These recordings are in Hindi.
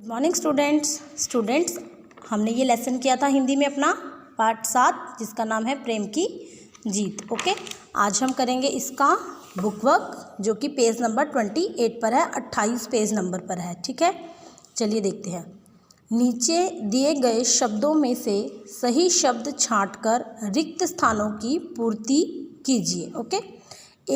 गुड मॉर्निंग स्टूडेंट्स हमने ये लेसन किया था हिंदी में अपना पार्ट 7 जिसका नाम है प्रेम की जीत। ओके, आज हम करेंगे इसका बुक वर्क जो कि पेज नंबर 28 पर है, 28 पेज नंबर पर है। ठीक है, चलिए देखते हैं। नीचे दिए गए शब्दों में से सही शब्द छांटकर रिक्त स्थानों की पूर्ति कीजिए। ओके,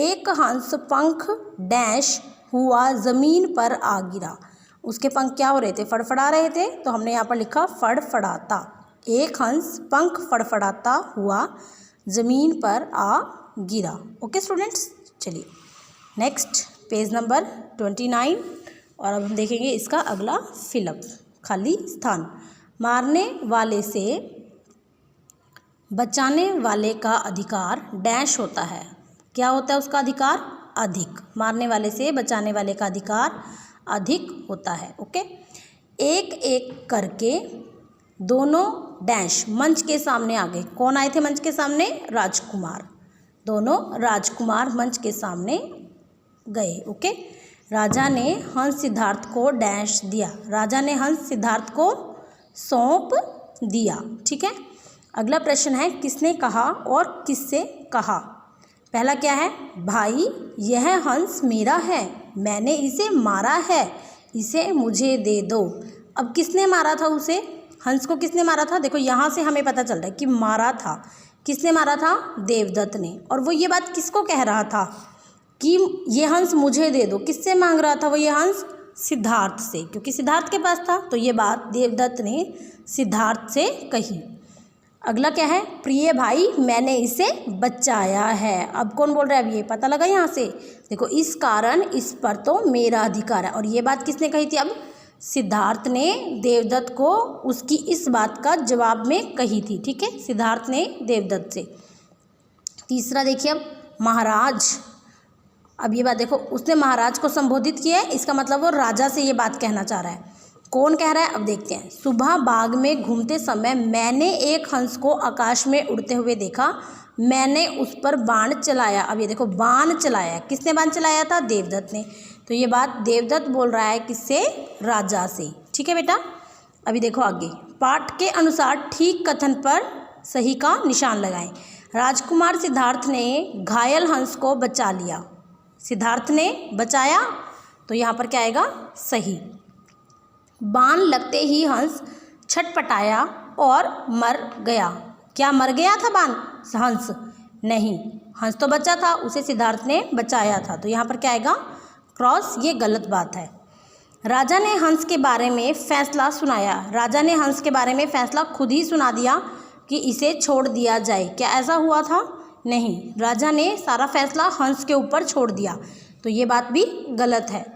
एक हंस पंख डैश हुआ ज़मीन पर आ गिरा। उसके पंख क्या हो रहे थे? फड़फड़ा रहे थे, तो हमने यहाँ पर लिखा फड़फड़ाता। एक हंस पंख फड़फड़ाता हुआ ज़मीन पर आ गिरा। ओके स्टूडेंट्स, चलिए नेक्स्ट पेज नंबर 29 और अब हम देखेंगे इसका अगला फिलअप, खाली स्थान। मारने वाले से बचाने वाले का अधिकार डैश होता है। क्या होता है उसका अधिकार? अधिक। मारने वाले से बचाने वाले का अधिकार अधिक होता है। ओके, एक एक करके दोनों डैश मंच के सामने आ गए। कौन आए थे मंच के सामने? राजकुमार। दोनों राजकुमार मंच के सामने गए। ओके, राजा ने हंस सिद्धार्थ को डैश दिया। राजा ने हंस सिद्धार्थ को सौंप दिया। ठीक है, अगला प्रश्न है किसने कहा और किससे कहा। पहला क्या है? भाई यह हंस मेरा है, मैंने इसे मारा है, इसे मुझे दे दो। अब किसने मारा था उसे? हंस को किसने मारा था? देखो यहाँ से हमें पता चल रहा है कि मारा था। किसने मारा था? देवदत्त ने। और वो ये बात किसको कह रहा था कि ये हंस मुझे दे दो? किससे मांग रहा था वो ये हंस? सिद्धार्थ से, क्योंकि सिद्धार्थ के पास था। तो ये बात देवदत्त ने सिद्धार्थ से कही। अगला क्या है? प्रिय भाई मैंने इसे बचाया है। अब कौन बोल रहा है? अब ये पता लगा यहाँ से। देखो, इस कारण इस पर तो मेरा अधिकार है। और ये बात किसने कही थी? अब सिद्धार्थ ने देवदत्त को उसकी इस बात का जवाब में कही थी। ठीक है, सिद्धार्थ ने देवदत्त से। तीसरा देखिए, अब महाराज। अब ये बात देखो, उसने महाराज को संबोधित किया है, इसका मतलब वो राजा से ये बात कहना चाह रहा है। कौन कह रहा है? अब देखते हैं। सुबह बाग में घूमते समय मैंने एक हंस को आकाश में उड़ते हुए देखा, मैंने उस पर बाण चलाया। अब ये देखो, बाण चलाया। किसने बाण चलाया था? देवदत्त ने। तो ये बात देवदत्त बोल रहा है किससे? राजा से। ठीक है बेटा, अभी देखो आगे। पाठ के अनुसार ठीक कथन पर सही का निशान लगाएं। राजकुमार सिद्धार्थ ने घायल हंस को बचा लिया। सिद्धार्थ ने बचाया, तो यहाँ पर क्या आएगा? सही। बाण लगते ही हंस छटपटाया और मर गया। क्या मर गया था बाण? हंस नहीं, हंस तो बचा था, उसे सिद्धार्थ ने बचाया था। तो यहाँ पर क्या आएगा? क्रॉस। ये गलत बात है। राजा ने हंस के बारे में फैसला सुनाया। राजा ने हंस के बारे में फैसला खुद ही सुना दिया कि इसे छोड़ दिया जाए। क्या ऐसा हुआ था? नहीं, राजा ने सारा फैसला हंस के ऊपर छोड़ दिया। तो ये बात भी गलत है।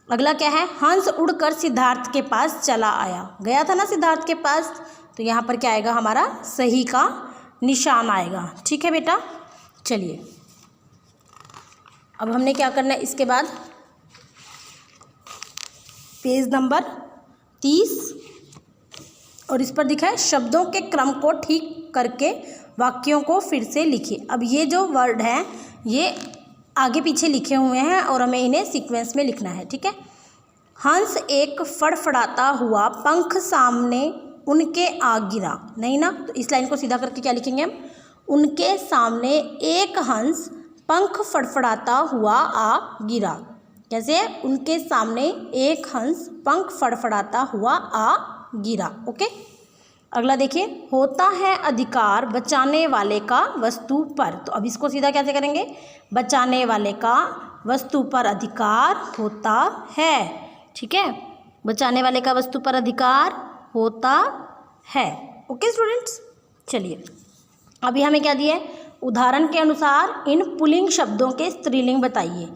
अगला क्या है? हंस उड़कर सिद्धार्थ के पास चला आया। गया था ना सिद्धार्थ के पास, तो यहाँ पर क्या आएगा? हमारा सही का निशान आएगा। ठीक है बेटा, चलिए अब हमने क्या करना है इसके बाद? पेज नंबर 30 और इस पर दिखा है शब्दों के क्रम को ठीक करके वाक्यों को फिर से लिखिए। अब ये जो वर्ड हैं ये आगे पीछे लिखे हुए हैं और हमें इन्हें सीक्वेंस में लिखना है। ठीक है, हंस एक फड़फड़ाता हुआ पंख सामने उनके आ गिरा। नहीं ना, तो इस लाइन को सीधा करके क्या लिखेंगे हम? उनके सामने एक हंस पंख फड़फड़ाता हुआ आ गिरा। कैसे? उनके सामने एक हंस पंख फड़फड़ाता हुआ आ गिरा। ओके, अगला देखिए। होता है अधिकार बचाने वाले का वस्तु पर। तो अब इसको सीधा कैसे करेंगे? बचाने वाले का वस्तु पर अधिकार होता है। ठीक है, बचाने वाले का वस्तु पर अधिकार होता है। ओके स्टूडेंट्स, चलिए अभी हमें क्या दिया है? उदाहरण के अनुसार इन पुल्लिंग शब्दों के स्त्रीलिंग बताइए।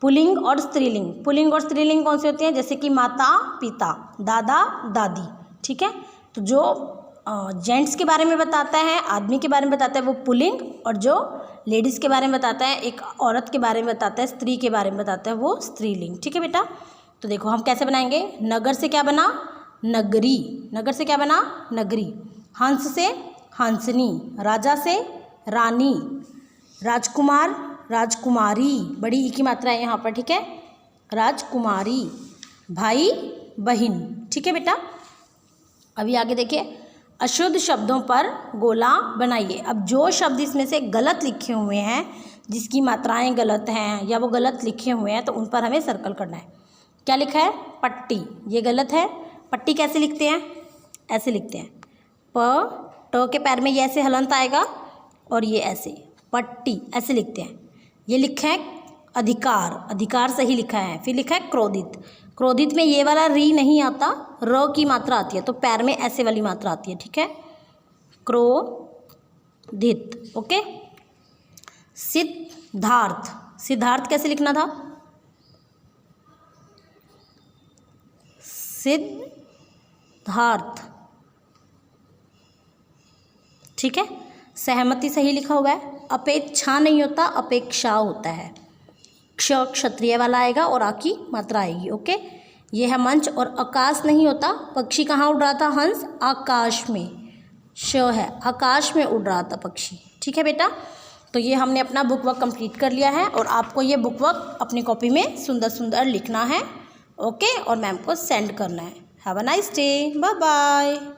पुल्लिंग और स्त्रीलिंग। पुल्लिंग और स्त्रीलिंग कौन से होते हैं? जैसे कि माता पिता, दादा दादी। ठीक है, तो जो जेंट्स के बारे में बताता है, आदमी के बारे में बताता है, वो पुल्लिंग, और जो लेडीज़ के बारे में बताता है, एक औरत के बारे में बताता है, स्त्री के बारे में बताता है, वो स्त्रीलिंग। ठीक है बेटा, तो देखो हम कैसे बनाएंगे। नगर से क्या बना? नगरी। नगर से क्या बना? नगरी। हंस से हंसनी। राजा से रानी। राजकुमार राजकुमारी, बड़ी ई की मात्रा है यहाँ पर। ठीक है, राजकुमारी। भाई बहन। ठीक है बेटा। अभी आगे देखिए, अशुद्ध शब्दों पर गोला बनाइए। अब जो शब्द इसमें से गलत लिखे हुए हैं, जिसकी मात्राएं गलत हैं या वो गलत लिखे हुए हैं, तो उन पर हमें सर्कल करना है। क्या लिखा है? पट्टी, ये गलत है। पट्टी कैसे लिखते हैं? ऐसे लिखते हैं, ट के पैर में ये ऐसे हलंत आएगा और ये ऐसे, पट्टी ऐसे लिखते हैं। ये लिखा है अधिकार, अधिकार सही लिखा है। फिर लिखा है क्रोधित, क्रोधित में ये वाला री नहीं आता, र की मात्रा आती है, तो पैर में ऐसे वाली मात्रा आती है, ठीक है, क्रोधित। ओके। सिद्धार्थ, सिद्धार्थ कैसे लिखना था? सिद्धार्थ, ठीक है। सहमति सही लिखा हुआ है। अपेक्षा नहीं होता, अपेक्षा होता है। क्ष क्षत्रिय वाला आएगा और आ की मात्रा आएगी। ओके। ये है मंच। और आकाश नहीं होता, पक्षी कहाँ उड़ रहा था? हंस आकाश में, श है, आकाश में उड़ रहा था पक्षी, ठीक है बेटा। तो ये हमने अपना बुक वर्क कंप्लीट कर लिया है और आपको ये बुक वर्क अपनी कॉपी में सुंदर सुंदर लिखना है। ओके। और मैम को सेंड करना है। Have a nice day, bye bye.